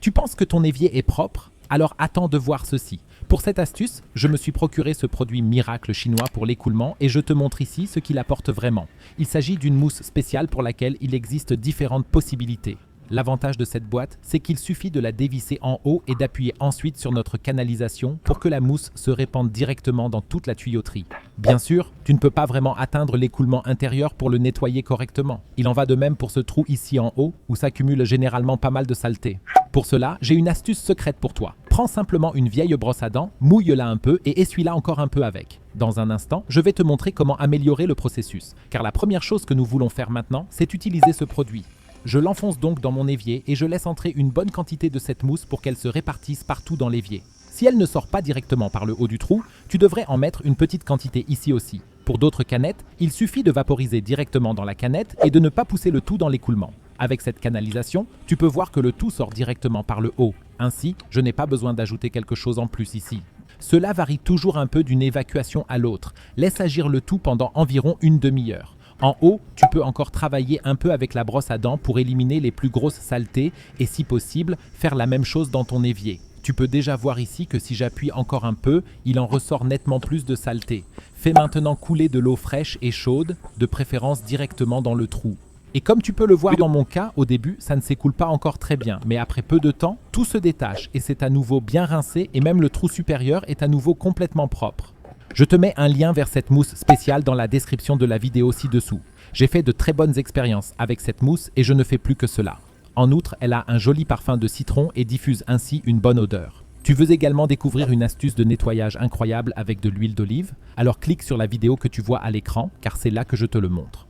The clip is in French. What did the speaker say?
Tu penses que ton évier est propre? Alors attends de voir ceci. Pour cette astuce, je me suis procuré ce produit miracle chinois pour l'écoulement et je te montre ici ce qu'il apporte vraiment. Il s'agit d'une mousse spéciale pour laquelle il existe différentes possibilités. L'avantage de cette boîte, c'est qu'il suffit de la dévisser en haut et d'appuyer ensuite sur notre canalisation pour que la mousse se répande directement dans toute la tuyauterie. Bien sûr, tu ne peux pas vraiment atteindre l'écoulement intérieur pour le nettoyer correctement. Il en va de même pour ce trou ici en haut où s'accumule généralement pas mal de saleté. Pour cela, j'ai une astuce secrète pour toi. Prends simplement une vieille brosse à dents, mouille-la un peu et essuie-la encore un peu avec. Dans un instant, je vais te montrer comment améliorer le processus. Car la première chose que nous voulons faire maintenant, c'est utiliser ce produit. Je l'enfonce donc dans mon évier et je laisse entrer une bonne quantité de cette mousse pour qu'elle se répartisse partout dans l'évier. Si elle ne sort pas directement par le haut du trou, tu devrais en mettre une petite quantité ici aussi. Pour d'autres canettes, il suffit de vaporiser directement dans la canette et de ne pas pousser le tout dans l'écoulement. Avec cette canalisation, tu peux voir que le tout sort directement par le haut. Ainsi, je n'ai pas besoin d'ajouter quelque chose en plus ici. Cela varie toujours un peu d'une évacuation à l'autre. Laisse agir le tout pendant environ une demi-heure. En haut, tu peux encore travailler un peu avec la brosse à dents pour éliminer les plus grosses saletés et si possible, faire la même chose dans ton évier. Tu peux déjà voir ici que si j'appuie encore un peu, il en ressort nettement plus de saleté. Fais maintenant couler de l'eau fraîche et chaude, de préférence directement dans le trou. Et comme tu peux le voir dans mon cas, au début, ça ne s'écoule pas encore très bien, mais après peu de temps, tout se détache et c'est à nouveau bien rincé et même le trou supérieur est à nouveau complètement propre. Je te mets un lien vers cette mousse spéciale dans la description de la vidéo ci-dessous. J'ai fait de très bonnes expériences avec cette mousse et je ne fais plus que cela. En outre, elle a un joli parfum de citron et diffuse ainsi une bonne odeur. Tu veux également découvrir une astuce de nettoyage incroyable avec de l'huile d'olive? Alors clique sur la vidéo que tu vois à l'écran car c'est là que je te le montre.